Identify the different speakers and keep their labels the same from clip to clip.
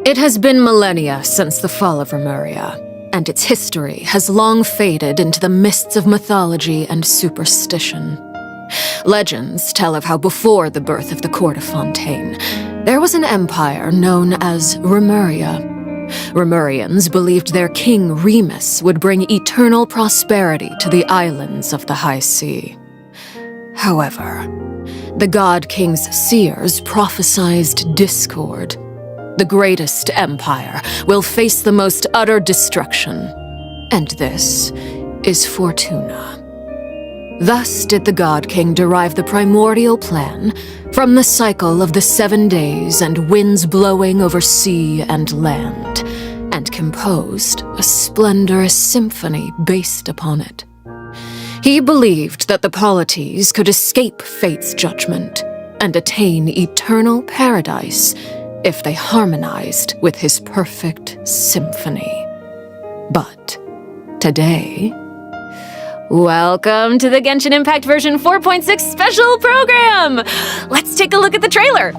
Speaker 1: It has been millennia since the fall of Remuria, and its history has long faded into the mists of mythology and superstition. Legends tell of how before the birth of the Court of Fontaine, there was an empire known as Remuria. Remurians believed their king Remus would bring eternal prosperity to the islands of the High Sea. However, the God King's seers prophesied discord. The greatest empire will face the most utter destruction, and this is Fortuna. Thus did the God King derive the primordial plan from the cycle of the 7 days and winds blowing over sea and land, and composed a splendorous symphony based upon it. He believed that the polities could escape fate's judgment and attain eternal paradise if they harmonized with his perfect symphony. But today... Welcome to the Genshin Impact version 4.6 special program! Let's take a look at the trailer!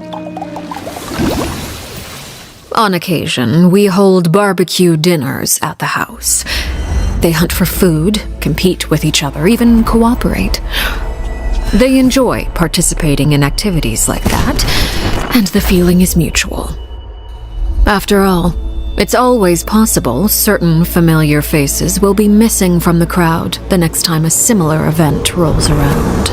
Speaker 1: On occasion, we hold barbecue dinners at the house. They hunt for food, compete with each other, even cooperate. They enjoy participating in activities like that, and the feeling is mutual. After all, it's always possible certain familiar faces will be missing from the crowd the next time a similar event rolls around.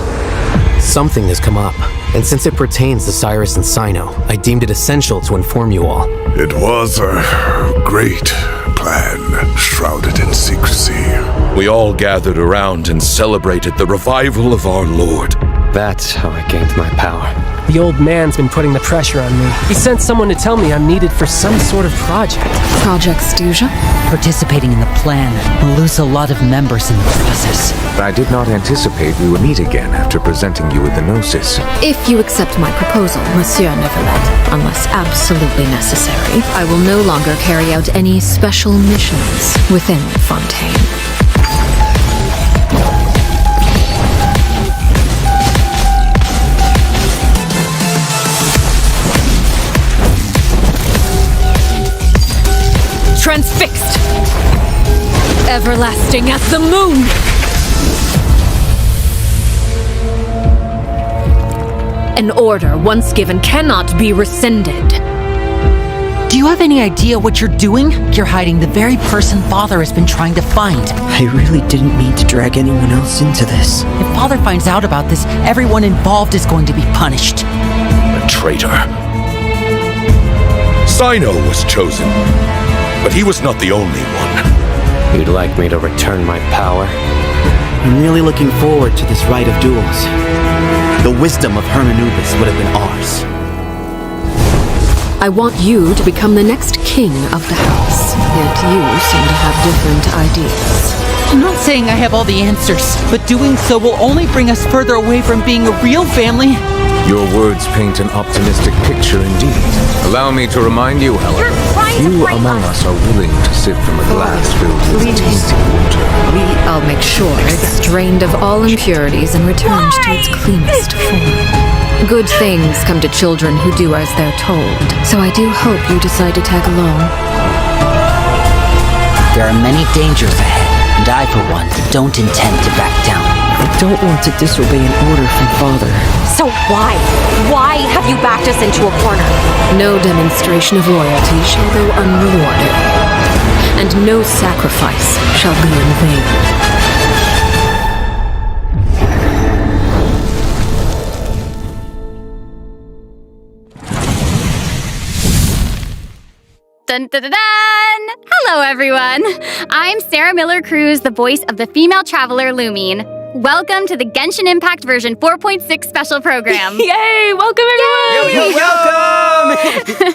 Speaker 2: Something has come up, and since it pertains to Cyrus and Cyno, I deemed it essential to inform you all.
Speaker 3: It was a great plan, shrouded in secrecy.
Speaker 4: We all gathered around and celebrated the revival of our Lord.
Speaker 2: That's how I gained my power.
Speaker 5: The old man's been putting the pressure on me. He sent someone to tell me I'm needed for some sort of project.
Speaker 1: Project Stuja?
Speaker 6: Participating in the plan will lose a lot of members in the process.
Speaker 7: I did not anticipate we would meet again after presenting you with the Gnosis.
Speaker 1: If you accept my proposal, Monsieur Neverlet, unless absolutely necessary, I will no longer carry out any special missions within Fontaine. Transfixed! Everlasting as the moon! An order once given cannot be rescinded.
Speaker 6: Do you have any idea what you're doing? You're hiding the very person Father has been trying to find.
Speaker 8: I really didn't mean to drag anyone else into this.
Speaker 6: If Father finds out about this, everyone involved is going to be punished.
Speaker 4: A traitor. Cyno was chosen, but he was not the only one.
Speaker 2: You'd like me to return my power?
Speaker 8: I'm really looking forward to this rite of duels. The wisdom of Hermanubis would have been ours.
Speaker 1: I want you to become the next king of the house, yet you seem to have different ideas.
Speaker 6: I'm not saying I have all the answers, but doing so will only bring us further away from being a real family.
Speaker 7: Your words paint an optimistic picture indeed. Allow me to remind you, however, few among us are willing to sip from a glass filled with tasty water.
Speaker 1: I'll make sure it's drained of all impurities and returned to its cleanest form. Good things come to children who do as they're told, so I do hope you decide to tag along.
Speaker 6: There are many dangers ahead, and I, for one, don't intend to back down.
Speaker 8: I don't want to disobey an order from Father.
Speaker 9: So why? Why have you backed us into a corner?
Speaker 1: No demonstration of loyalty shall go unrewarded, and no sacrifice shall be in vain.
Speaker 9: Dun, dun, dun, dun. Hello, everyone. I'm Sarah Miller-Cruz, the voice of the female traveler Lumine. Welcome to the Genshin Impact version 4.6 special program.
Speaker 1: Yay! Welcome, everyone!
Speaker 5: Welcome!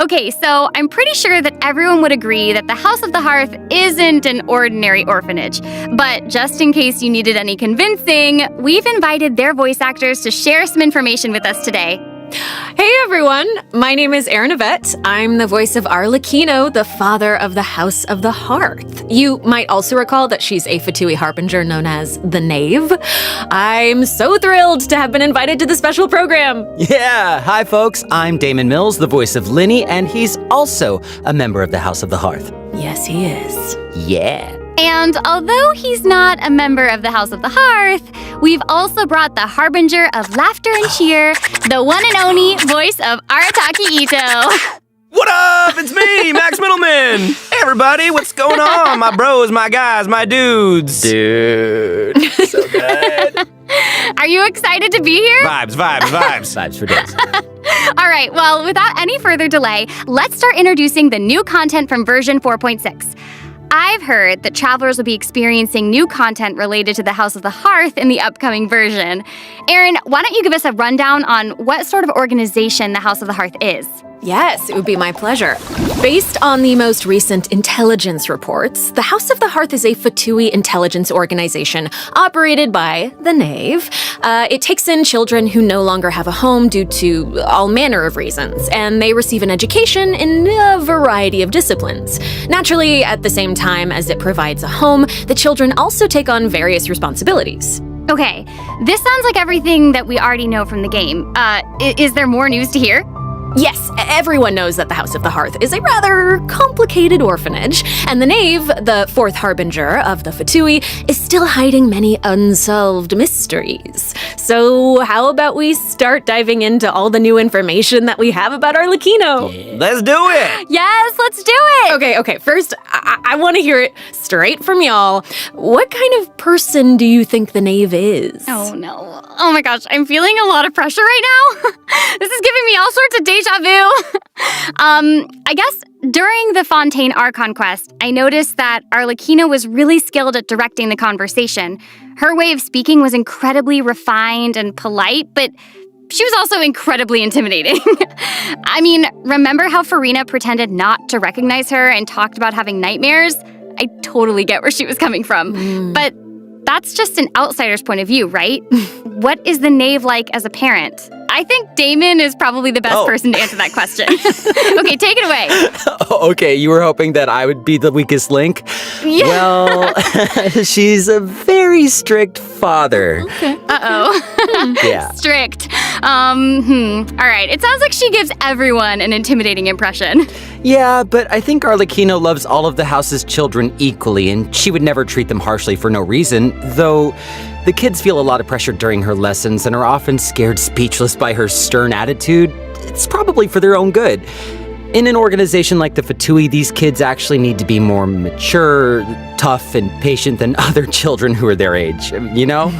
Speaker 9: Okay, so I'm pretty sure that everyone would agree that the House of the Hearth isn't an ordinary orphanage. But just in case you needed any convincing, we've invited their voice actors to share some information with us today.
Speaker 1: Hey everyone, my name is Erin Yvette. I'm the voice of Arlecchino, the father of the House of the Hearth. You might also recall that she's a Fatui harbinger known as the Knave. I'm so thrilled to have been invited to the special program.
Speaker 10: Yeah, hi folks, I'm Damon Mills, the voice of Linny, and he's also a member of the House of the Hearth.
Speaker 1: Yes, he is.
Speaker 10: Yeah.
Speaker 9: And although he's not a member of the House of the Hearth, we've also brought the harbinger of laughter and cheer, the one and only voice of Arataki Ito.
Speaker 11: What up? It's me, Max Middleman. Hey, everybody, what's going on? My bros, my guys, my dudes.
Speaker 10: Dude, so good.
Speaker 9: Are you excited to be here?
Speaker 11: Vibes.
Speaker 10: Vibes for days.
Speaker 9: All right, well, without any further delay, let's start introducing the new content from version 4.6. I've heard that travelers will be experiencing new content related to the House of the Hearth in the upcoming version. Erin, why don't you give us a rundown on what sort of organization the House of the Hearth is?
Speaker 1: Yes, it would be my pleasure. Based on the most recent intelligence reports, the House of the Hearth is a Fatui intelligence organization operated by the Knave. It takes in children who no longer have a home due to all manner of reasons, and they receive an education in a variety of disciplines. Naturally, at the same time as it provides a home, the children also take on various responsibilities.
Speaker 9: Okay, this sounds like everything that we already know from the game. Is there more news to hear?
Speaker 1: Yes, everyone knows that the House of the Hearth is a rather complicated orphanage, and the Knave, the fourth harbinger of the Fatui, is still hiding many unsolved mysteries. So how about we start diving into all the new information that we have about Arlecchino?
Speaker 11: Yeah. Let's do it!
Speaker 9: Yes, let's do it!
Speaker 1: Okay, first, I want to hear it straight from y'all. What kind of person do you think the Knave is?
Speaker 9: Oh no. Oh my gosh, I'm feeling a lot of pressure right now. This is giving me all sorts of deja vu. I guess during the Fontaine Archon quest, I noticed that Arlecchino was really skilled at directing the conversation. Her way of speaking was incredibly refined and polite, but she was also incredibly intimidating. I mean, remember how Farina pretended not to recognize her and talked about having nightmares? I totally get where she was coming from. But that's just an outsider's point of view, right? What is the Knave like as a parent? I think Damon is probably the best person to answer that question. Okay, take it away.
Speaker 10: Okay, you were hoping that I would be the weakest link?
Speaker 9: Yeah.
Speaker 10: Well, she's a very strict father.
Speaker 9: Okay. Uh-oh.
Speaker 10: Yeah.
Speaker 9: Strict. All right, it sounds like she gives everyone an intimidating impression.
Speaker 10: Yeah, but I think Arlecchino loves all of the house's children equally, and she would never treat them harshly for no reason, though the kids feel a lot of pressure during her lessons and are often scared speechless by her stern attitude. It's probably for their own good. In an organization like the Fatui, these kids actually need to be more mature, tough, and patient than other children who are their age, you know?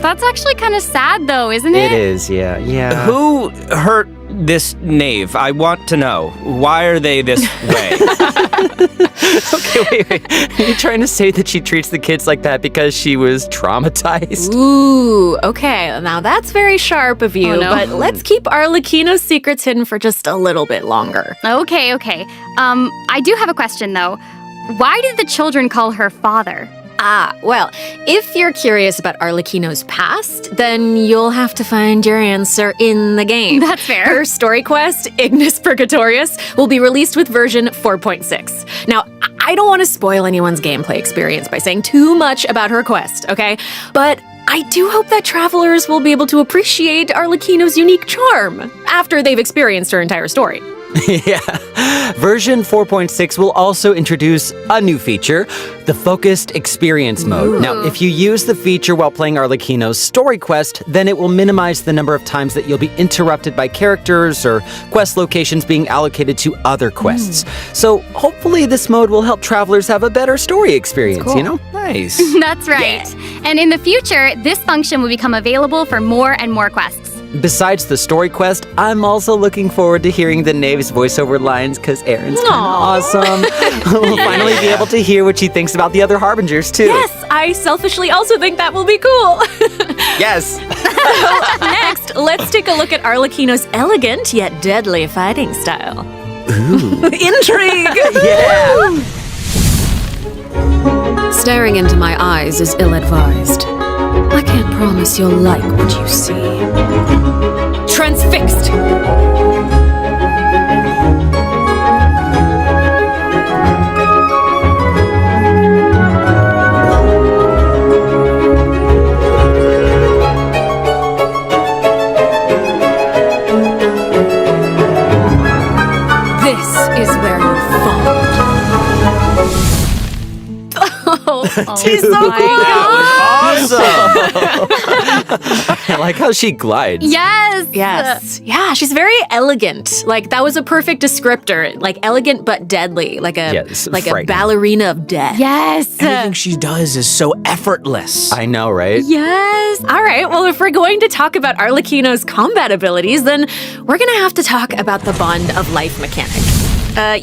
Speaker 9: That's actually kind of sad, though, isn't it?
Speaker 10: It is, yeah.
Speaker 11: Who hurt this Knave? I want to know. Why are they this way?
Speaker 10: Okay, wait. Are you trying to say that she treats the kids like that because she was traumatized?
Speaker 1: Ooh, okay. Now that's very sharp of you,
Speaker 9: Oh, no.
Speaker 1: but let's keep Arlecchino's secrets hidden for just a little bit longer.
Speaker 9: Okay. I do have a question, though. Why did the children call her father?
Speaker 1: Well, if you're curious about Arlecchino's past, then you'll have to find your answer in the game.
Speaker 9: That's fair.
Speaker 1: Her story quest, Ignis Purgatorius, will be released with version 4.6. Now, I don't want to spoil anyone's gameplay experience by saying too much about her quest, okay? But I do hope that travelers will be able to appreciate Arlecchino's unique charm after they've experienced her entire story.
Speaker 10: Yeah. Version 4.6 will also introduce a new feature, the Focused Experience Mode. Now, if you use the feature while playing Arlecchino's story quest, then it will minimize the number of times that you'll be interrupted by characters or quest locations being allocated to other quests. So hopefully this mode will help travelers have a better story experience, you know?
Speaker 11: Nice.
Speaker 9: That's right. Yeah. And in the future, this function will become available for more and more quests.
Speaker 10: Besides the story quest, I'm also looking forward to hearing the Knave's voiceover lines because Erin's kind of awesome. We'll finally be able to hear what she thinks about the other Harbingers, too.
Speaker 1: Yes, I selfishly also think that will be cool.
Speaker 10: Yes.
Speaker 1: Next, let's take a look at Arlecchino's elegant yet deadly fighting style.
Speaker 10: Ooh.
Speaker 1: Intrigue!
Speaker 10: Yeah!
Speaker 1: Staring into my eyes is ill-advised. I can't promise you'll like what you see. Transform Fixed! This is where you fall.
Speaker 10: She's so cool. I like how she glides.
Speaker 9: Yes.
Speaker 1: Yes. Yeah, she's very elegant. Like, that was a perfect descriptor. Like, elegant but deadly. Like a
Speaker 10: frightening.
Speaker 1: ballerina of death.
Speaker 9: Yes.
Speaker 11: Everything she does is so effortless.
Speaker 10: I know, right?
Speaker 1: Yes. All right. Well, if we're going to talk about Arlecchino's combat abilities, then we're going to have to talk about the Bond of Life mechanic.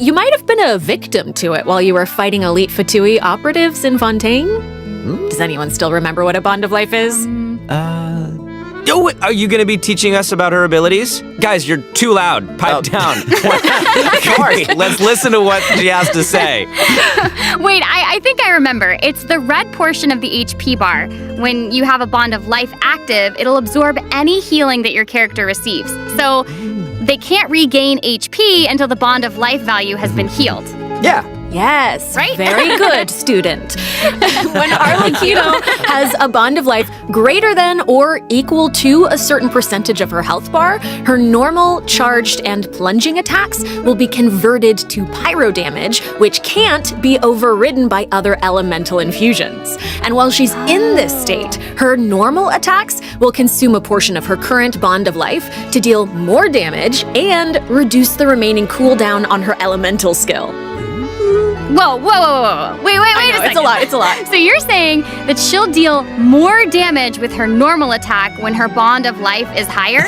Speaker 1: You might have been a victim to it while you were fighting elite Fatui operatives in Fontaine. Does anyone still remember what a Bond of Life is?
Speaker 11: Oh, are you going to be teaching us about her abilities? Guys, you're too loud. Pipe down. Sorry, let's listen to what she has to say.
Speaker 9: Wait, I think I remember. It's the red portion of the HP bar. When you have a Bond of Life active, it'll absorb any healing that your character receives. So they can't regain HP until the Bond of Life value has been healed.
Speaker 11: Yeah.
Speaker 1: Yes,
Speaker 9: right?
Speaker 1: Very good, student. When Arlecchino has a Bond of Life greater than or equal to a certain percentage of her health bar, her normal, charged, and plunging attacks will be converted to pyro damage, which can't be overridden by other elemental infusions. And while she's in this state, her normal attacks will consume a portion of her current Bond of Life to deal more damage and reduce the remaining cooldown on her elemental skill.
Speaker 9: Whoa. Wait a second.
Speaker 1: It's a lot.
Speaker 9: So you're saying that she'll deal more damage with her normal attack when her Bond of Life is higher?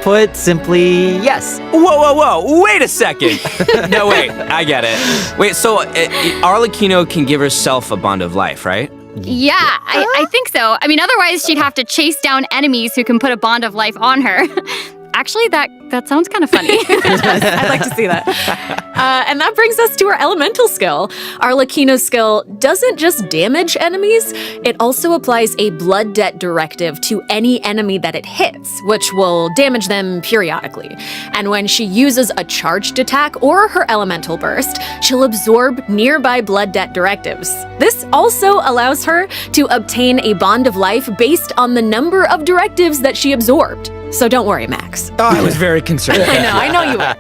Speaker 10: Put simply, yes.
Speaker 11: Whoa. Wait a second. No, wait. I get it. Wait, so Arlecchino can give herself a Bond of Life, right?
Speaker 9: Yeah, I think so. I mean, otherwise she'd have to chase down enemies who can put a Bond of Life on her. Actually, that sounds kind of funny.
Speaker 1: I'd like to see that. And that brings us to our elemental skill. Arlecchino's skill doesn't just damage enemies, it also applies a blood debt directive to any enemy that it hits, which will damage them periodically. And when she uses a charged attack or her elemental burst, she'll absorb nearby blood debt directives. This also allows her to obtain a Bond of Life based on the number of directives that she absorbed. So don't worry, Max.
Speaker 11: Oh, I was very concerned.
Speaker 1: I know you were.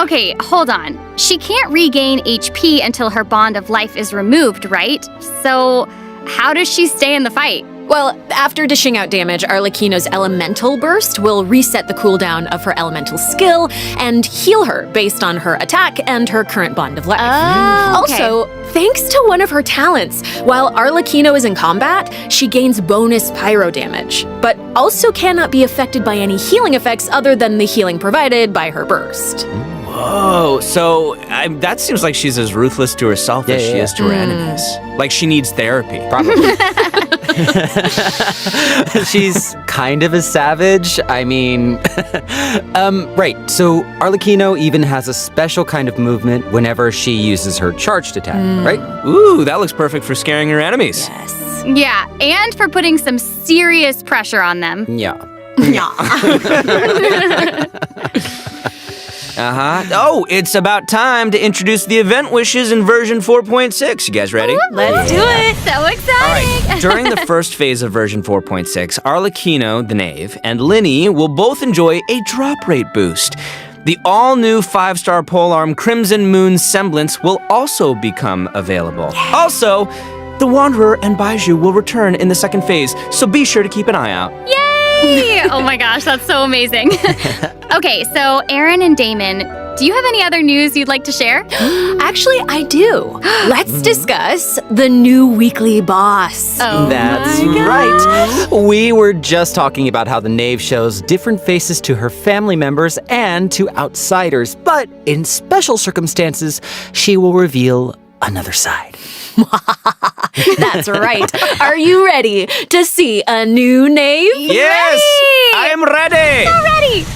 Speaker 9: Okay, hold on. She can't regain HP until her Bond of Life is removed, right? So how does she stay in the fight?
Speaker 1: Well, after dishing out damage, Arlecchino's elemental burst will reset the cooldown of her elemental skill and heal her based on her attack and her current Bond of Life.
Speaker 9: Oh, okay.
Speaker 1: Also, thanks to one of her talents, while Arlecchino is in combat, she gains bonus pyro damage, but also cannot be affected by any healing effects other than the healing provided by her burst.
Speaker 11: Whoa, so that seems like she's as ruthless to herself as she is to her enemies. Like she needs therapy.
Speaker 10: Probably. She's kind of a savage. I mean, right. So Arlecchino even has a special kind of movement whenever she uses her charged attack, right?
Speaker 11: Ooh, that looks perfect for scaring her enemies.
Speaker 1: Yes.
Speaker 9: Yeah, and for putting some serious pressure on them.
Speaker 10: Yeah.
Speaker 11: Oh, it's about time to introduce the event wishes in version 4.6. You guys ready?
Speaker 1: Let's do it.
Speaker 9: So exciting!
Speaker 11: All right. During the first phase of version 4.6, Arlecchino, the knave, and Linny will both enjoy a drop rate boost. The all-new 5-star polearm Crimson Moon Semblance will also become available. Yeah. Also, the Wanderer and Baiju will return in the second phase, so be sure to keep an eye out.
Speaker 9: Yay! Oh my gosh, that's so amazing. Okay, so Aaron and Damon, do you have any other news you'd like to share?
Speaker 1: Actually, I do. Let's discuss the new weekly boss.
Speaker 9: Oh,
Speaker 10: That's
Speaker 9: my
Speaker 10: right. We were just talking about how the knave shows different faces to her family members and to outsiders, but in special circumstances, she will reveal another side.
Speaker 1: That's right. Are you ready to see a new knave?
Speaker 11: Yes! I am ready!
Speaker 9: So ready!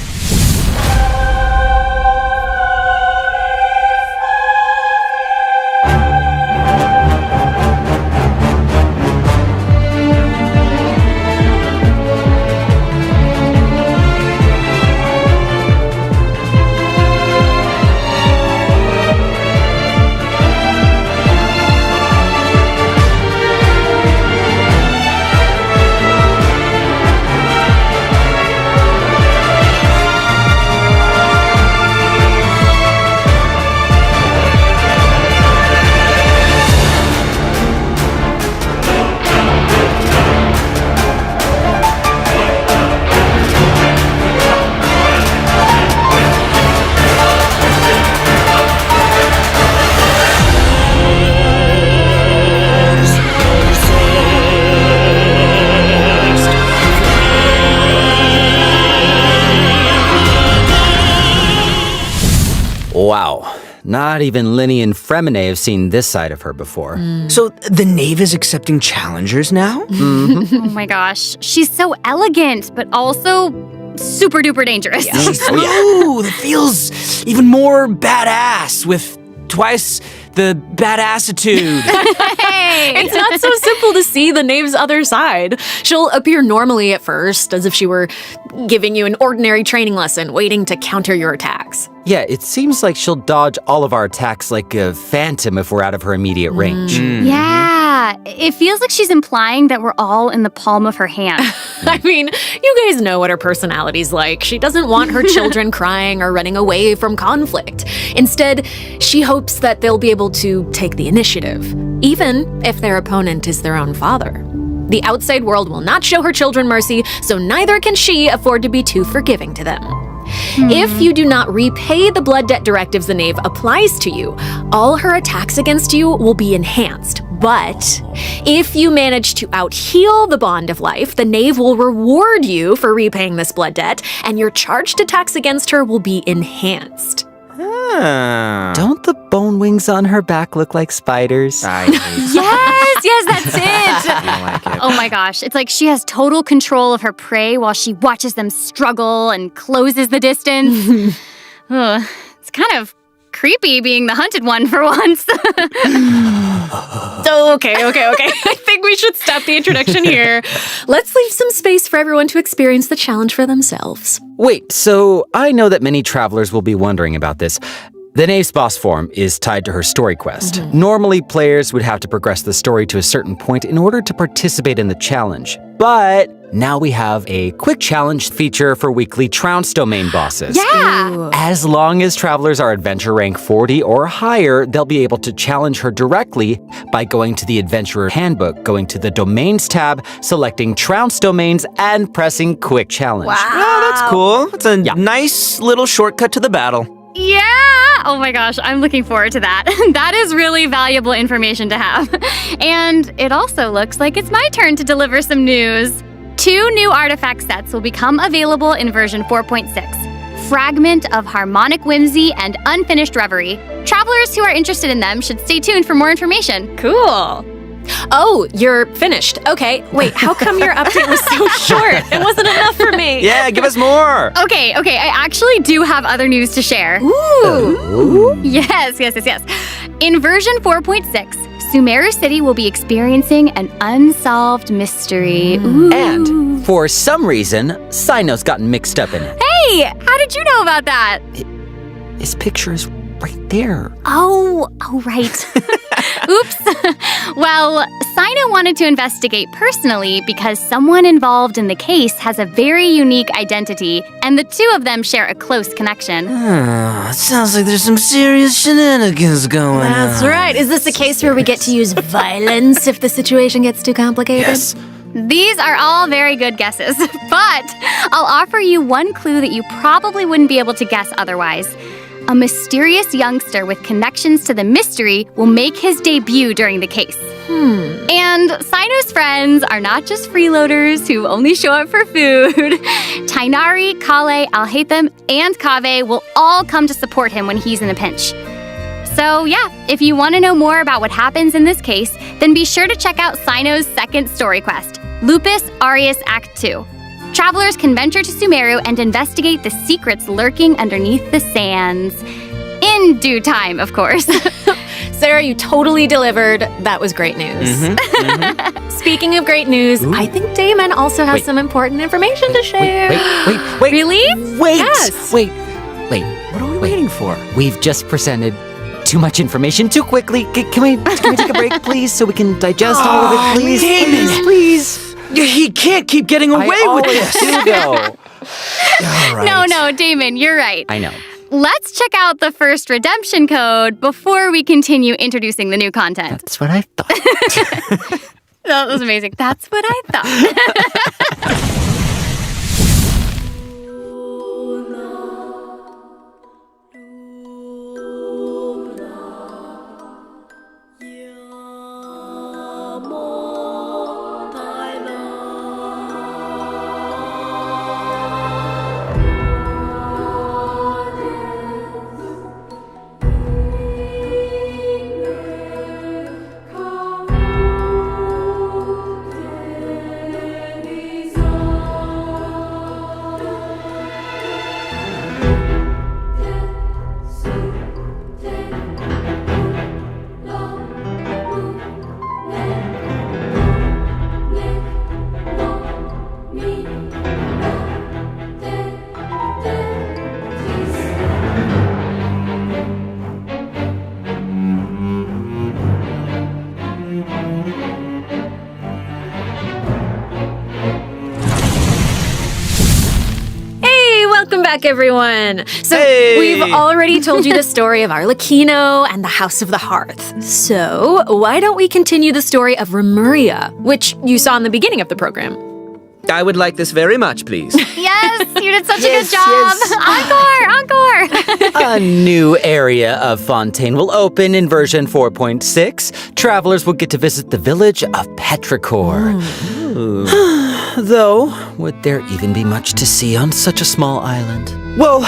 Speaker 10: Wow. Not even Linny and Fremine have seen this side of her before.
Speaker 11: So the knave is accepting challengers now?
Speaker 9: Oh my gosh. She's so elegant, but also super duper dangerous.
Speaker 11: Ooh, that feels even more badass with twice the badassitude.
Speaker 1: Hey! It's not so simple to see the knave's other side. She'll appear normally at first, as if she were giving you an ordinary training lesson, waiting to counter your attacks.
Speaker 10: Yeah, it seems like she'll dodge all of our attacks like a phantom if we're out of her immediate range.
Speaker 9: Yeah, it feels like she's implying that we're all in the palm of her hand.
Speaker 1: I mean, you guys know what her personality's like. She doesn't want her children crying or running away from conflict. Instead, she hopes that they'll be able to take the initiative, even if their opponent is their own father. The outside world will not show her children mercy, so neither can she afford to be too forgiving to them. If you do not repay the blood debt directives the knave applies to you, all her attacks against you will be enhanced. But if you manage to out-heal the bond of life, the knave will reward you for repaying this blood debt, and your charged attacks against her will be enhanced.
Speaker 10: Don't the bone wings on her back look like spiders?
Speaker 9: Yes, that's it.
Speaker 11: I like it.
Speaker 9: Oh my gosh, it's like she has total control of her prey while she watches them struggle and closes the distance. Ugh, it's kind of creepy being the hunted one for once.
Speaker 1: Okay. I think we should stop the introduction here. Let's leave some space for everyone to experience the challenge for themselves.
Speaker 10: Wait, so I know that many travelers will be wondering about this. The knave's boss form is tied to her story quest. Normally, players would have to progress the story to a certain point in order to participate in the challenge. But now we have a quick challenge feature for weekly Trounce domain bosses.
Speaker 9: Yeah!
Speaker 10: As long as travelers are adventure rank 40 or higher, they'll be able to challenge her directly by going to the Adventurer Handbook, going to the Domains tab, selecting Trounce domains, and pressing Quick Challenge.
Speaker 11: Oh, that's cool. It's a nice little shortcut to the battle.
Speaker 9: Yeah! Oh my gosh, I'm looking forward to that. That is really valuable information to have. And it also looks like it's my turn to deliver some news. 2 new artifact sets will become available in version 4.6. Fragment of Harmonic Whimsy and Unfinished Reverie. Travelers who are interested in them should stay tuned for more information.
Speaker 1: Cool. Oh, you're finished. Okay, wait, how come your update was so short? It wasn't enough for me.
Speaker 11: Yeah, give us more.
Speaker 9: Okay, I actually do have other news to share.
Speaker 1: Ooh.
Speaker 9: Yes. In version 4.6, Sumeru City will be experiencing an unsolved mystery. Ooh.
Speaker 10: And for some reason, Sino's gotten mixed up in it.
Speaker 9: Hey, how did you know about that?
Speaker 10: His picture is right there.
Speaker 9: Oh, right. Oops. Well, Sino wanted to investigate personally because someone involved in the case has a very unique identity, and the two of them share a close connection.
Speaker 11: Sounds like there's some serious shenanigans going on.
Speaker 1: That's right. Is this a case where we get to use violence if the situation gets too complicated?
Speaker 11: Yes.
Speaker 9: These are all very good guesses, but I'll offer you one clue that you probably wouldn't be able to guess otherwise. A mysterious youngster with connections to the mystery will make his debut during the case. And Sino's friends are not just freeloaders who only show up for food. Tainari, Kale, Alhaitham, and Kaveh will all come to support him when he's in a pinch. So yeah, if you want to know more about what happens in this case, then be sure to check out Sino's second story quest, Lupus Aureus Act 2. Travelers can venture to Sumeru and investigate the secrets lurking underneath the sands. In due time, of course.
Speaker 1: Sarah, you totally delivered. That was great news. Speaking of great news, I think Damon also has some important information to share.
Speaker 10: Wait.
Speaker 1: Really?
Speaker 10: Wait.
Speaker 1: Yes.
Speaker 10: Wait.
Speaker 11: What are we waiting for?
Speaker 10: We've just presented too much information too quickly. Can we take a break, please, so we can digest all of it, please?
Speaker 11: Damon!
Speaker 10: Please.
Speaker 11: He can't keep getting away with this.
Speaker 10: Do though.
Speaker 11: All right.
Speaker 9: No, Damon, you're right.
Speaker 10: I know.
Speaker 9: Let's check out the first redemption code before we continue introducing the new content.
Speaker 10: That's what I thought.
Speaker 9: That was amazing. That's what I thought.
Speaker 1: Welcome back, everyone. So,
Speaker 11: Hey!
Speaker 1: we've already told you the story of Arlecchino and the House of the Hearth. So, why don't we continue the story of Remuria, which you saw in the beginning of the program?
Speaker 11: I would like this very much, please.
Speaker 9: Yes, you did such
Speaker 10: Yes,
Speaker 9: a good job.
Speaker 10: yes.
Speaker 9: Encore.
Speaker 10: A new area of Fontaine will open in version 4.6. Travelers will get to visit the village of Petrichor. Though, would there even be much to see on such a small island?
Speaker 11: Well,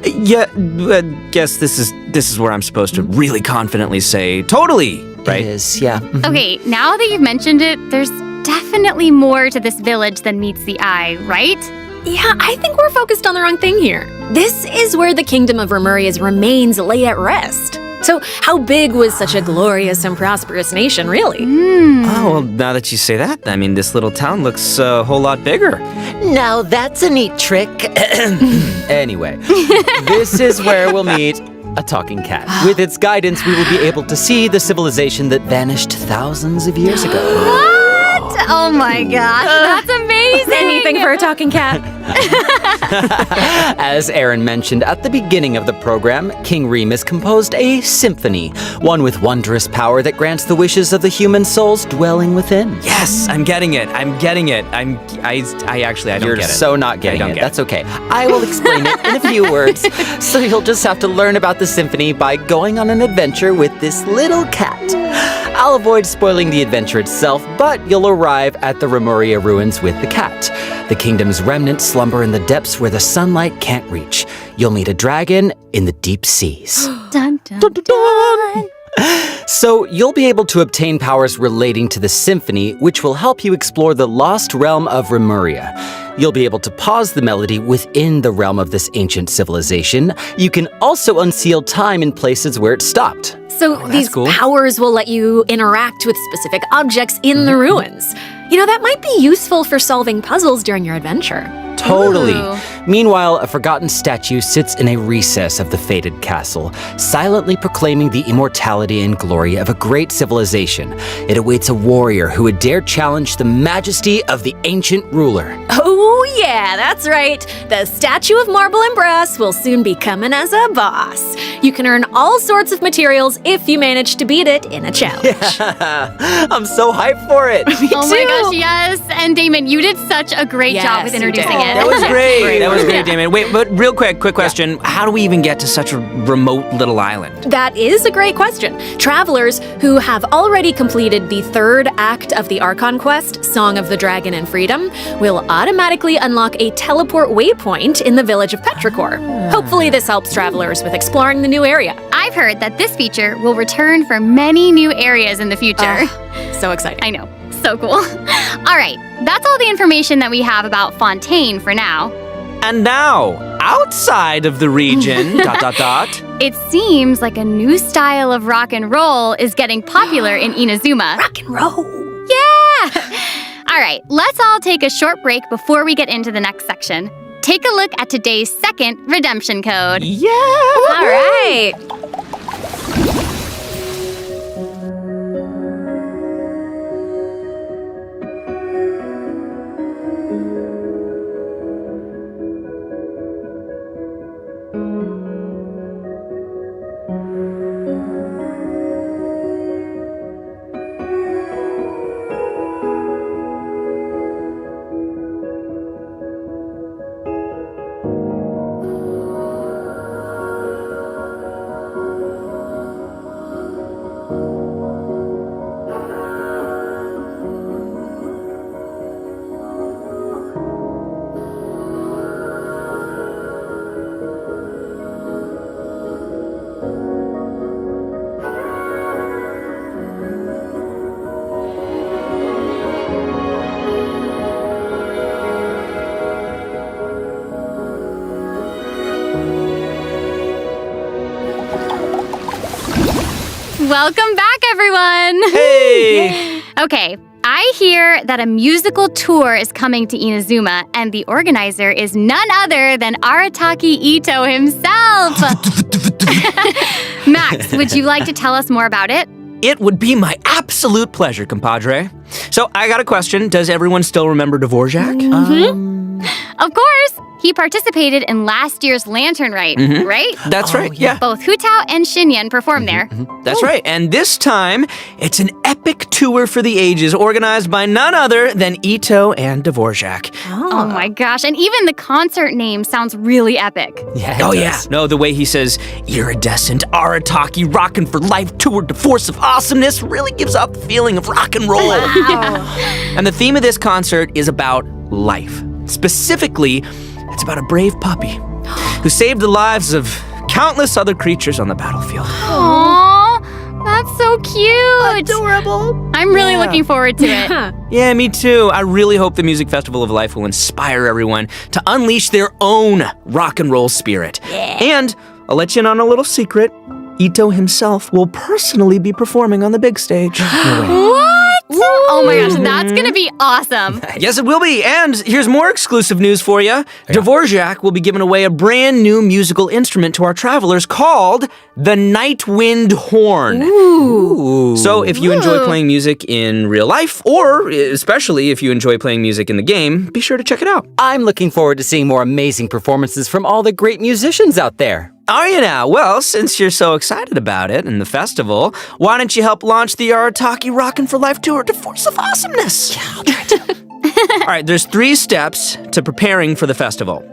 Speaker 11: yeah, I guess this is where I'm supposed to really confidently say totally, right?
Speaker 10: It is, yeah.
Speaker 9: Okay, now that you've mentioned it, there's definitely more to this village than meets the eye, right?
Speaker 1: Yeah, I think we're focused on the wrong thing here. This is where the kingdom of Remuria's remains lay at rest. So, how big was such a glorious and prosperous nation, really?
Speaker 11: Oh, well, now that you say that, I mean, this little town looks a whole lot bigger.
Speaker 10: Now that's a neat trick. Anyway, this is where we'll meet a talking cat. With its guidance, we will be able to see the civilization that vanished thousands of years ago.
Speaker 9: What? Oh my gosh, that's amazing.
Speaker 1: Anything for a talking cat.
Speaker 10: As Aaron mentioned at the beginning of the program, King Remus composed a symphony, one with wondrous power that grants the wishes of the human souls dwelling within.
Speaker 11: Yes, I'm getting it. I don't
Speaker 10: You're
Speaker 11: get it.
Speaker 10: so not getting
Speaker 11: I don't
Speaker 10: it.
Speaker 11: get
Speaker 10: That's okay. I will explain it in a few words. So you'll just have to learn about the symphony by going on an adventure with this little cat. I'll avoid spoiling the adventure itself, but you'll arrive at the Remuria ruins with the cat. The kingdom's remnants slumber in the depths where the sunlight can't reach. You'll meet a dragon in the deep seas.
Speaker 9: Dun, dun, dun.
Speaker 10: So you'll be able to obtain powers relating to the symphony, which will help you explore the lost realm of Remuria. You'll be able to pause the melody within the realm of this ancient civilization. You can also unseal time in places where it stopped.
Speaker 1: So, these
Speaker 11: cool.
Speaker 1: powers will let you interact with specific objects in the ruins. You know, that might be useful for solving puzzles during your adventure.
Speaker 10: Totally.
Speaker 9: Ooh.
Speaker 10: Meanwhile, a forgotten statue sits in a recess of the fated castle, silently proclaiming the immortality and glory of a great civilization. It awaits a warrior who would dare challenge the majesty of the ancient ruler.
Speaker 1: Oh, yeah, that's right. The statue of marble and brass will soon be coming as a boss. You can earn all sorts of materials if you manage to beat it in a challenge.
Speaker 10: I'm so hyped for it.
Speaker 9: Oh my gosh, yes. And Damon, you did such a great job with
Speaker 1: Yes, you
Speaker 9: introducing
Speaker 1: did.
Speaker 9: it.
Speaker 11: That was great. That was
Speaker 1: Yeah.
Speaker 11: great, Damon. Wait, but real quick question. How do we even get to such a remote little island?
Speaker 1: That is a great question. Travelers who have already completed the third act of the Archon quest, Song of the Dragon and Freedom, will automatically unlock a teleport waypoint in the village of Petrichor. Hopefully this helps travelers with exploring the new area.
Speaker 9: I've heard that this feature will return for many new areas in the future.
Speaker 1: So exciting.
Speaker 9: I know. So cool. All right, that's all the information that we have about Fontaine for now.
Speaker 11: And now, outside of the region, ...
Speaker 9: It seems like a new style of rock and roll is getting popular in Inazuma.
Speaker 1: Rock and roll.
Speaker 9: Yeah! All right, let's all take a short break before we get into the next section. Take a look at today's second redemption code.
Speaker 11: Yeah!
Speaker 1: All right.
Speaker 9: Welcome back, everyone!
Speaker 11: Hey!
Speaker 9: Okay, I hear that a musical tour is coming to Inazuma, and the organizer is none other than Arataki Ito himself! Max, would you like to tell us more about it?
Speaker 11: It would be my absolute pleasure, compadre. So, I got a question. Does everyone still remember Dvorak?
Speaker 9: Of course! He participated in last year's Lantern Rite, right?
Speaker 11: That's right, yeah.
Speaker 9: Both Hu Tao and Xinyan performed there.
Speaker 11: That's right. And this time, it's an epic tour for the ages organized by none other than Ito and Dvorak.
Speaker 9: Oh my gosh, and even the concert name sounds really epic.
Speaker 10: Yeah.
Speaker 11: Oh, yeah. No, the way he says, iridescent, Arataki, rockin' for life tour de force of awesomeness really gives off the feeling of rock and roll. And the theme of this concert is about life. Specifically, it's about a brave puppy who saved the lives of countless other creatures on the battlefield.
Speaker 9: Aww, that's so cute.
Speaker 1: Adorable.
Speaker 9: I'm really looking forward to it.
Speaker 11: Yeah, me too. I really hope the Music Festival of Life will inspire everyone to unleash their own rock and roll spirit. And I'll let you in on a little secret. Ito himself will personally be performing on the big stage.
Speaker 9: What? Oh my gosh, that's gonna be awesome.
Speaker 11: Yes, it will be. And here's more exclusive news for you. Dvorak will be giving away a brand new musical instrument to our travelers called the Nightwind Horn.
Speaker 1: Ooh.
Speaker 11: So if you enjoy playing music in real life, or especially if you enjoy playing music in the game, be sure to check it out.
Speaker 10: I'm looking forward to seeing more amazing performances from all the great musicians out there.
Speaker 11: Are you now? Well, since you're so excited about it and the festival, why don't you help launch the Arataki Rockin' for Life Tour de Force of Awesomeness?
Speaker 10: Yeah, I'll try to.
Speaker 11: All right, there's 3 steps to preparing for the festival.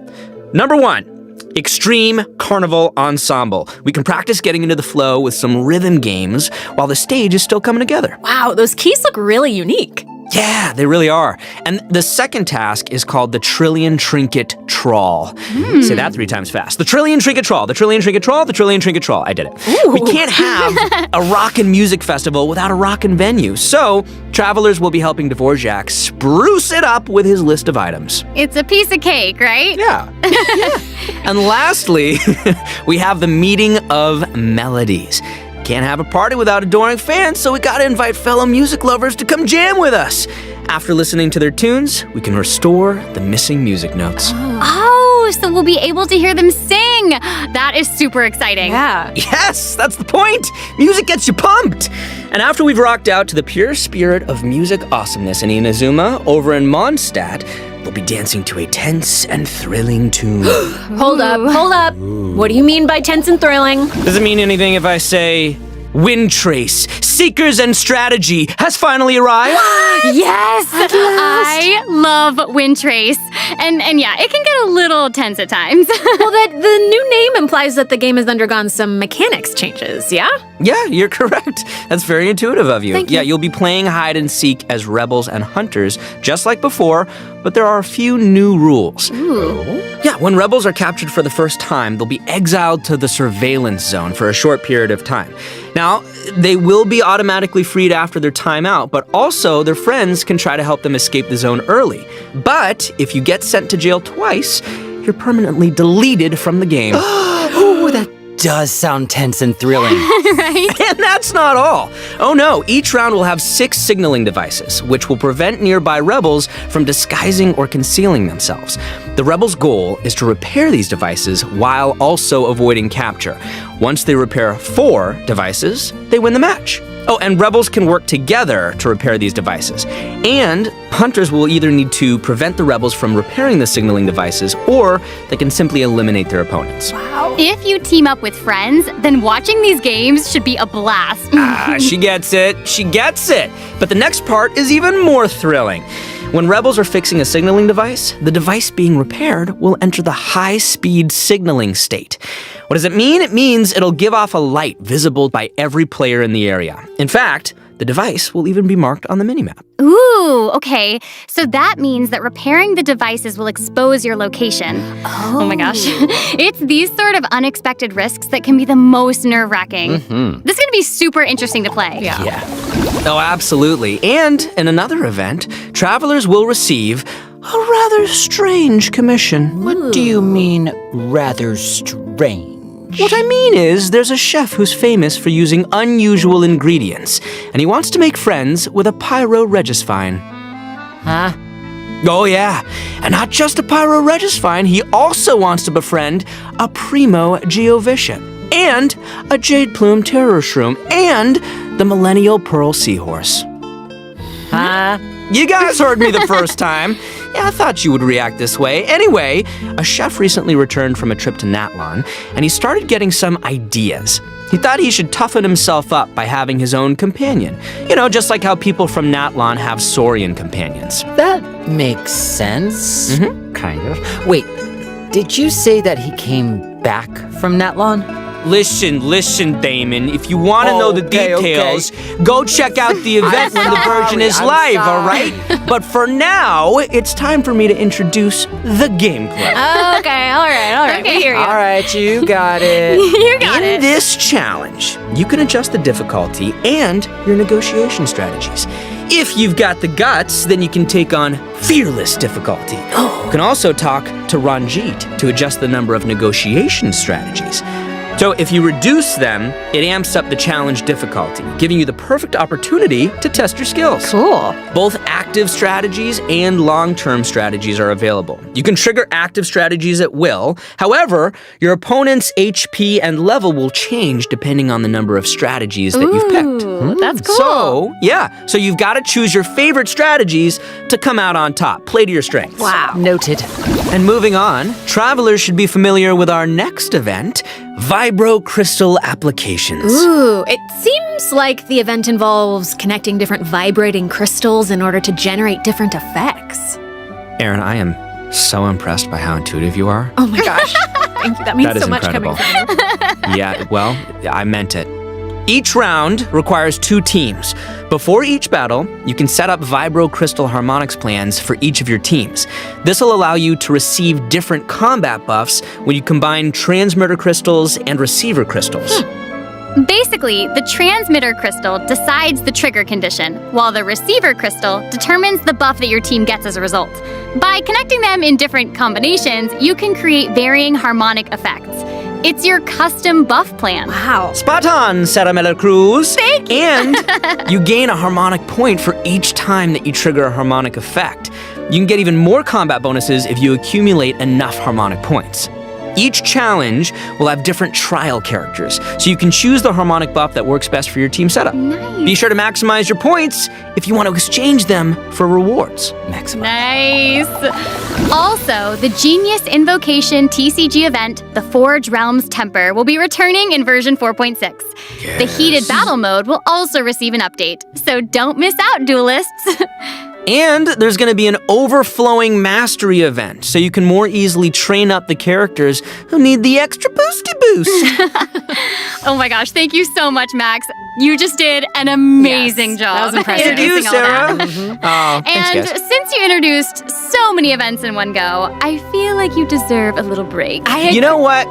Speaker 11: Number 1, Extreme Carnival Ensemble. We can practice getting into the flow with some rhythm games while the stage is still coming together.
Speaker 1: Wow, those keys look really unique.
Speaker 11: Yeah, they really are. And the second task is called the Trillion Trinket Trawl. Say that 3 times fast. The Trillion Trinket Trawl, the Trillion Trinket Trawl, the Trillion Trinket Trawl. I did it.
Speaker 1: Ooh.
Speaker 11: We can't have a rockin' music festival without a rockin' venue. So, travelers will be helping Dvorak spruce it up with his list of items.
Speaker 9: It's a piece of cake, right?
Speaker 11: Yeah. And lastly, we have the Meeting of Melodies. Can't have a party without adoring fans, so we gotta invite fellow music lovers to come jam with us. After listening to their tunes, we can restore the missing music notes.
Speaker 9: Oh, so we'll be able to hear them sing. That is super exciting.
Speaker 1: Yeah.
Speaker 11: Yes, that's the point. Music gets you pumped. And after we've rocked out to the pure spirit of music awesomeness in Inazuma, over in Mondstadt, we'll be dancing to a tense and thrilling tune.
Speaker 1: Hold up. What do you mean by tense and thrilling?
Speaker 11: Does it mean anything if I say Wind Trace, Seekers and Strategy has finally arrived?
Speaker 9: Yes! I love Wind Trace. And yeah, it can get a little tense at times.
Speaker 1: Well, the new name implies that the game has undergone some mechanics changes, yeah?
Speaker 11: Yeah, you're correct. That's very intuitive of you.
Speaker 1: Thank you.
Speaker 11: Yeah, you'll be playing hide and seek as rebels and hunters, just like before, but there are a few new rules.
Speaker 1: Ooh.
Speaker 11: Yeah, when rebels are captured for the first time, they'll be exiled to the surveillance zone for a short period of time. Now, they will be automatically freed after their time out, but also their friends can try to help them escape the zone early. But if you get sent to jail twice, you're permanently deleted from the game.
Speaker 10: Ooh, that does sound tense and thrilling.
Speaker 9: Right?
Speaker 11: And that's not all. Oh no, each round will have 6 signaling devices, which will prevent nearby rebels from disguising or concealing themselves. The rebels' goal is to repair these devices while also avoiding capture. Once they repair 4 devices, they win the match. Oh, and rebels can work together to repair these devices. And hunters will either need to prevent the rebels from repairing the signaling devices, or they can simply eliminate their opponents.
Speaker 9: If you team up with friends, then watching these games should be a blast.
Speaker 11: She gets it. She gets it. But the next part is even more thrilling. When rebels are fixing a signaling device, the device being repaired will enter the high-speed signaling state. What does it mean? It means it'll give off a light visible by every player in the area. In fact, the device will even be marked on the minimap.
Speaker 9: Ooh, okay. So that means that repairing the devices will expose your location. Oh my gosh. It's these sort of unexpected risks that can be the most nerve-wracking. This is going to be super interesting to play.
Speaker 11: Yeah. Oh, absolutely. And in another event, travelers will receive a rather strange commission.
Speaker 10: What do you mean, rather strange?
Speaker 11: What I mean is, there's a chef who's famous for using unusual ingredients, and he wants to make friends with a pyro-regisfine.
Speaker 10: Huh?
Speaker 11: Oh yeah, and not just a pyro-regisfine, he also wants to befriend a primo geovician, and a jade plume terror shroom, and the millennial pearl seahorse.
Speaker 10: Huh?
Speaker 11: You guys heard me the first time. Yeah, I thought you would react this way. Anyway, a chef recently returned from a trip to Natlon, and he started getting some ideas. He thought he should toughen himself up by having his own companion. You know, just like how people from Natlon have Saurian companions.
Speaker 10: That makes sense. Kind of. Wait, did you say that he came back from Natlon?
Speaker 11: Listen, Damon. If you want to know the details, go check out the event when the version is live, all right? But for now, it's time for me to introduce the game club.
Speaker 9: Okay, all right. We hear you.
Speaker 10: All right, you got it.
Speaker 9: You got it.
Speaker 11: In this challenge, you can adjust the difficulty and your negotiation strategies. If you've got the guts, then you can take on fearless difficulty. You can also talk to Ranjit to adjust the number of negotiation strategies. So if you reduce them, it amps up the challenge difficulty, giving you the perfect opportunity to test your skills.
Speaker 9: Cool.
Speaker 11: Both active strategies and long-term strategies are available. You can trigger active strategies at will. However, your opponent's HP and level will change depending on the number of strategies that you've picked.
Speaker 9: That's cool.
Speaker 11: So you've got to choose your favorite strategies to come out on top. Play to your strengths.
Speaker 9: Wow.
Speaker 10: Noted.
Speaker 11: And moving on, travelers should be familiar with our next event, Vibro Crystal Applications.
Speaker 1: Ooh, it seems like the event involves connecting different vibrating crystals in order to generate different effects.
Speaker 11: Aaron, I am so impressed by how intuitive you are.
Speaker 1: Oh my gosh. Thank you. That means
Speaker 11: That is
Speaker 1: so much
Speaker 11: incredible.
Speaker 1: coming from you.
Speaker 11: Yeah, well, I meant it. Each round requires 2 teams. Before each battle, you can set up Vibro Crystal Harmonics plans for each of your teams. This will allow you to receive different combat buffs when you combine transmitter crystals and receiver crystals.
Speaker 9: Basically, the transmitter crystal decides the trigger condition, while the receiver crystal determines the buff that your team gets as a result. By connecting them in different combinations, you can create varying harmonic effects. It's your custom buff plan.
Speaker 1: Wow.
Speaker 11: Spot on, Sarah Miller Cruz.
Speaker 9: Thank you.
Speaker 11: And you gain a harmonic point for each time that you trigger a harmonic effect. You can get even more combat bonuses if you accumulate enough harmonic points. Each challenge will have different trial characters, so you can choose the harmonic buff that works best for your team setup.
Speaker 9: Nice.
Speaker 11: Be sure to maximize your points if you want to exchange them for rewards.
Speaker 9: Nice. Also, the Genius Invocation TCG event, the Forge Realms Temper, will be returning in version 4.6. The Heated Battle mode will also receive an update, so don't miss out, duelists.
Speaker 11: And there's going to be an overflowing mastery event, so you can more easily train up the characters who need the extra boosty boost.
Speaker 9: Oh my gosh, thank you so much, Max. You just did an amazing job.
Speaker 1: That was impressive.
Speaker 11: Thank you,
Speaker 9: introducing all that.
Speaker 11: Sarah. Oh, thanks,
Speaker 9: And
Speaker 11: guys.
Speaker 9: since you introduced so many events in one go, I feel like you deserve a little break.
Speaker 11: You know what?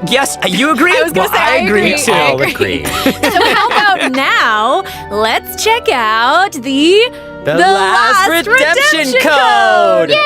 Speaker 11: Yes, you agree?
Speaker 1: I was gonna say,
Speaker 11: I agree too.
Speaker 10: I'll agree.
Speaker 1: So how about now, let's check out the
Speaker 10: last redemption code.
Speaker 9: Yay!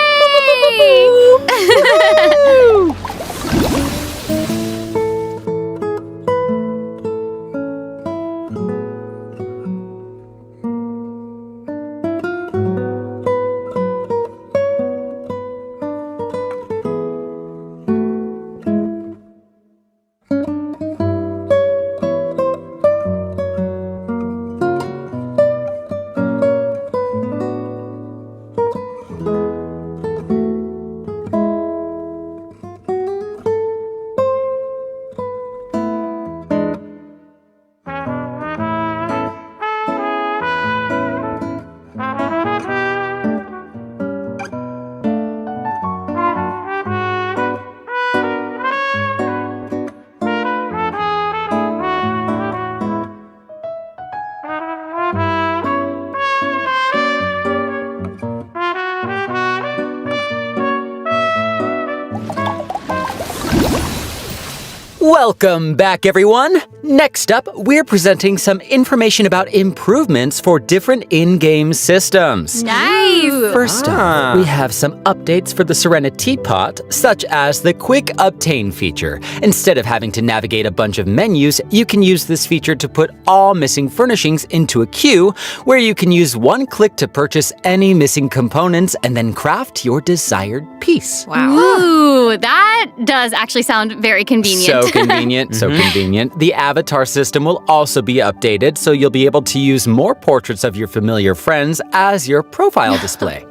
Speaker 10: Welcome back, everyone. Next up, we're presenting some information about improvements for different in-game systems.
Speaker 9: Nice!
Speaker 10: First up, we have some updates for the Serenity Pot, such as the Quick Obtain feature. Instead of having to navigate a bunch of menus, you can use this feature to put all missing furnishings into a queue, where you can use one click to purchase any missing components and then craft your desired piece.
Speaker 9: Wow. Ooh, that does actually sound very convenient.
Speaker 10: So convenient, so convenient. The avatar system will also be updated, so you'll be able to use more portraits of your familiar friends as your profile display.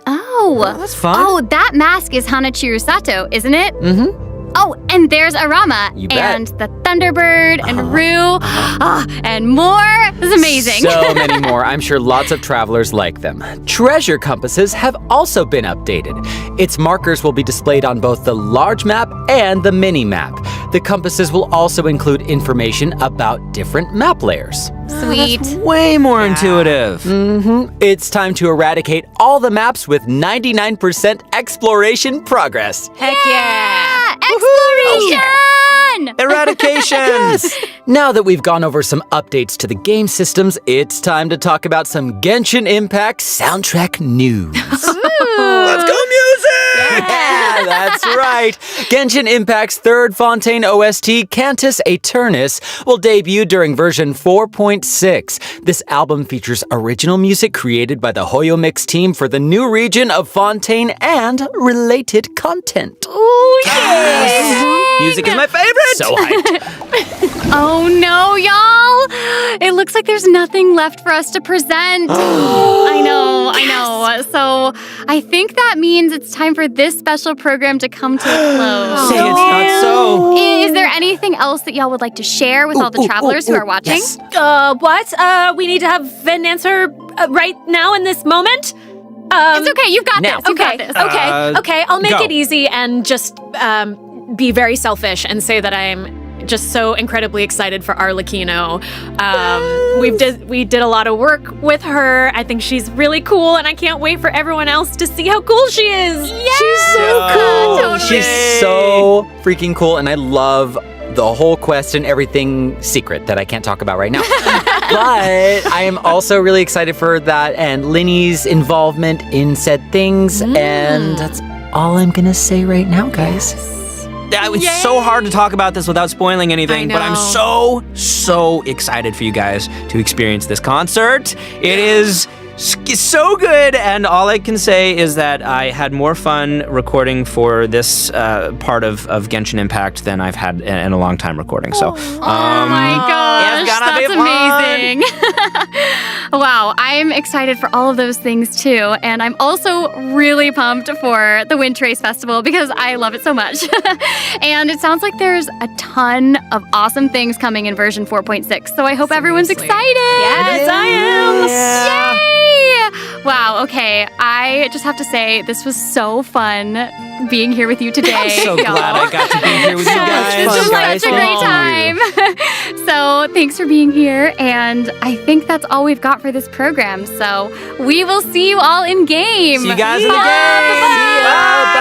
Speaker 9: Oh,
Speaker 11: that's fun.
Speaker 9: Oh, that mask is Hanachiru Sato, isn't it?
Speaker 10: Mm-hmm.
Speaker 9: Oh, and there's Arama.
Speaker 10: You bet.
Speaker 9: And the Thunderbird and Rue. And more. This is amazing.
Speaker 10: So many more. I'm sure lots of travelers like them. Treasure compasses have also been updated. Its markers will be displayed on both the large map and the mini map. The compasses will also include information about different map layers.
Speaker 9: Sweet.
Speaker 11: Way more intuitive.
Speaker 10: Mm-hmm. It's time to eradicate all the maps with 99% exploration progress.
Speaker 12: Heck yeah!
Speaker 9: Exploration!
Speaker 11: Eradication!
Speaker 10: Yes! Now that we've gone over some updates to the game systems, it's time to talk about some Genshin Impact soundtrack news.
Speaker 11: Let's go music!
Speaker 10: Yeah, that's right. Genshin Impact's third Fontaine OST, Cantus Aeternus, will debut during version 4.6. This album features original music created by the Hoyo Mix team for the new region of Fontaine and related content.
Speaker 9: Ooh, yeah!
Speaker 11: Music is my favorite!
Speaker 10: So hyped.
Speaker 9: Oh no, y'all! It looks like there's nothing left for us to present. I know. So I think that means it's time for this special program to come to a close.
Speaker 11: Say it's not so.
Speaker 9: Is there anything else that y'all would like to share with all the travelers who are watching?
Speaker 10: Yes.
Speaker 12: What? We need to have an answer right now in this moment?
Speaker 9: It's okay, you've got
Speaker 10: now.
Speaker 9: this. You got this.
Speaker 12: Okay, I'll make
Speaker 11: go.
Speaker 12: it easy and just be very selfish and say that I'm just so incredibly excited for Arlecchino. We did a lot of work with her. I think she's really cool, and I can't wait for everyone else to see how cool she is.
Speaker 9: Yeah!
Speaker 10: She's so cool.
Speaker 9: Totally.
Speaker 10: She's so freaking cool, and I love the whole quest and everything secret that I can't talk about right now. But I am also really excited for that and Linny's involvement in said things, and that's all I'm gonna say right now, guys.
Speaker 11: It's so hard to talk about this without spoiling anything, but I'm so excited for you guys to experience this concert. It is so good, and all I can say is that I had more fun recording for this part of Genshin Impact than I've had in a long time recording. So,
Speaker 9: Oh my gosh,
Speaker 11: it's gonna be
Speaker 9: that's amazing. Wow, I'm excited for all of those things too, and I'm also really pumped for the Wind Trace Festival because I love it so much. And it sounds like there's a ton of awesome things coming in version 4.6, so I hope everyone's excited.
Speaker 12: Yes, I am.
Speaker 9: Yay! Wow, okay, I just have to say, this was so fun being here with you today.
Speaker 11: I'm so
Speaker 9: y'all.
Speaker 11: glad I got to be here with you guys.
Speaker 9: This was
Speaker 10: guys.
Speaker 9: such a great time. So thanks for being here, and I think that's all we've got for this program. So we will see you all in game.
Speaker 11: See you guys in the
Speaker 9: Bye.
Speaker 11: game.
Speaker 9: Bye.
Speaker 11: Bye.